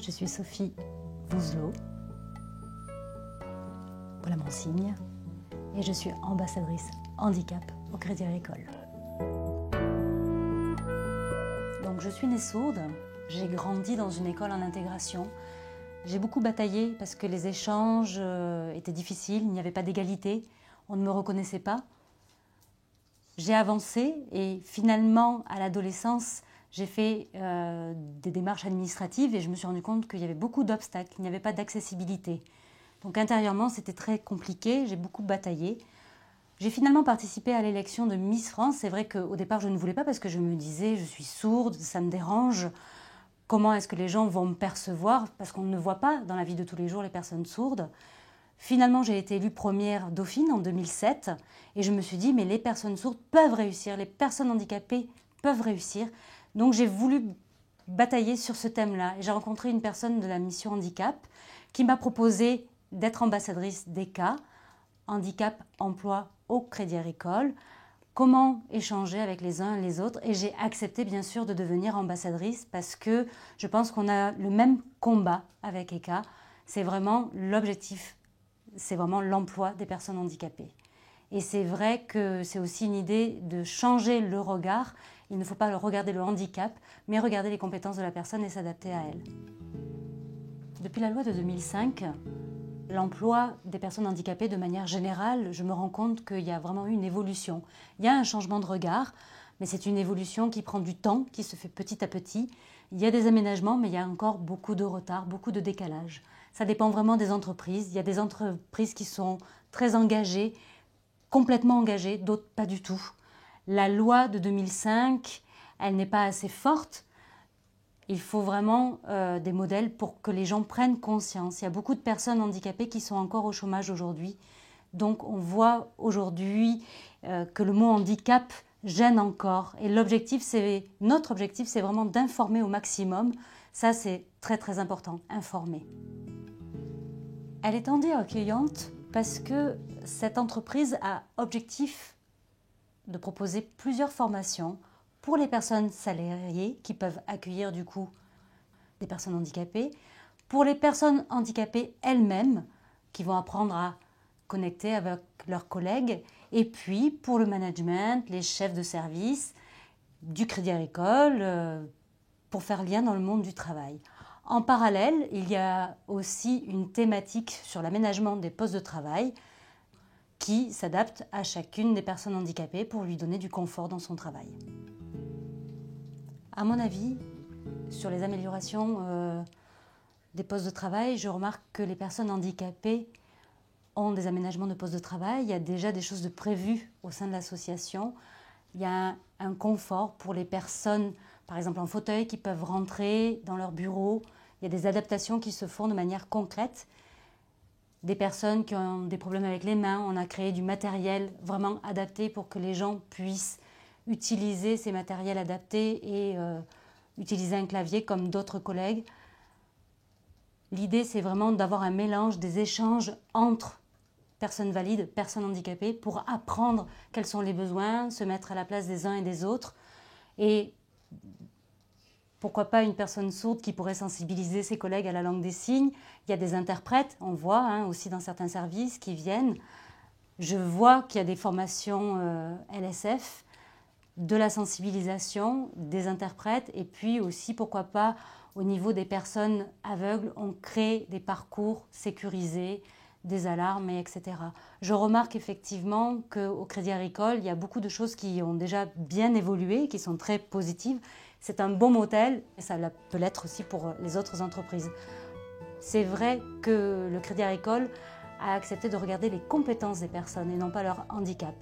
Je suis Sophie Vouzelot, voilà mon signe, et je suis ambassadrice handicap au Crédit Agricole. Donc je suis née sourde, j'ai grandi dans une école en intégration. J'ai beaucoup bataillé parce que les échanges étaient difficiles, il n'y avait pas d'égalité, on ne me reconnaissait pas. J'ai avancé et finalement, à l'adolescence, j'ai fait des démarches administratives et je me suis rendu compte qu'il y avait beaucoup d'obstacles, qu'il n'y avait pas d'accessibilité. Donc intérieurement, c'était très compliqué, j'ai beaucoup bataillé. J'ai finalement participé à l'élection de Miss France. C'est vrai qu'au départ, je ne voulais pas parce que je me disais, je suis sourde, ça me dérange. Comment est-ce que les gens vont me percevoir? Parce qu'on ne voit pas dans la vie de tous les jours les personnes sourdes. Finalement, j'ai été élue première dauphine en 2007 et je me suis dit, mais les personnes sourdes peuvent réussir, les personnes handicapées peuvent réussir. Donc j'ai voulu batailler sur ce thème-là. J'ai rencontré une personne de la mission handicap qui m'a proposé d'être ambassadrice d'ECA, handicap emploi au Crédit Agricole. Comment échanger avec les uns et les autres, et j'ai accepté bien sûr de devenir ambassadrice parce que je pense qu'on a le même combat avec ECA. C'est vraiment l'objectif, c'est vraiment l'emploi des personnes handicapées. Et c'est vrai que c'est aussi une idée de changer le regard. Il ne faut pas regarder le handicap, mais regarder les compétences de la personne et s'adapter à elle. Depuis la loi de 2005, l'emploi des personnes handicapées de manière générale, je me rends compte qu'il y a vraiment eu une évolution. Il y a un changement de regard, mais c'est une évolution qui prend du temps, qui se fait petit à petit. Il y a des aménagements, mais il y a encore beaucoup de retard, beaucoup de décalage. Ça dépend vraiment des entreprises. Il y a des entreprises qui sont très engagées, complètement engagées, d'autres pas du tout. La loi de 2005, elle n'est pas assez forte. Il faut vraiment des modèles pour que les gens prennent conscience. Il y a beaucoup de personnes handicapées qui sont encore au chômage aujourd'hui. Donc on voit aujourd'hui que le mot handicap gêne encore. Et notre objectif, c'est vraiment d'informer au maximum. Ça, c'est très très important, informer. Elle est tendue et accueillante parce que cette entreprise a objectif de proposer plusieurs formations pour les personnes salariées qui peuvent accueillir du coup des personnes handicapées, pour les personnes handicapées elles-mêmes qui vont apprendre à connecter avec leurs collègues, et puis pour le management, les chefs de service du Crédit Agricole, pour faire lien dans le monde du travail. En parallèle, il y a aussi une thématique sur l'aménagement des postes de travail qui s'adapte à chacune des personnes handicapées pour lui donner du confort dans son travail. À mon avis, sur les améliorations des postes de travail, je remarque que les personnes handicapées ont des aménagements de postes de travail. Il y a déjà des choses de prévues au sein de l'association. Il y a un confort pour les personnes, par exemple en fauteuil, qui peuvent rentrer dans leur bureau. Il y a des adaptations qui se font de manière concrète. Des personnes qui ont des problèmes avec les mains, on a créé du matériel vraiment adapté pour que les gens puissent utiliser ces matériels adaptés et utiliser un clavier comme d'autres collègues. L'idée, c'est vraiment d'avoir un mélange, des échanges entre personnes valides, personnes handicapées, pour apprendre quels sont les besoins, se mettre à la place des uns et des autres. Et pourquoi pas une personne sourde qui pourrait sensibiliser ses collègues à la langue des signes. Il y a des interprètes, on voit aussi dans certains services qui viennent. Je vois qu'il y a des formations LSF, de la sensibilisation, des interprètes, et puis aussi, pourquoi pas, au niveau des personnes aveugles, on crée des parcours sécurisés, des alarmes, etc. Je remarque effectivement qu'au Crédit Agricole, il y a beaucoup de choses qui ont déjà bien évolué, qui sont très positives. C'est un bon modèle, et ça peut l'être aussi pour les autres entreprises. C'est vrai que le Crédit Agricole a accepté de regarder les compétences des personnes et non pas leur handicap.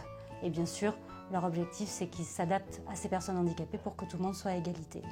Et bien sûr, leur objectif, c'est qu'ils s'adaptent à ces personnes handicapées pour que tout le monde soit à égalité.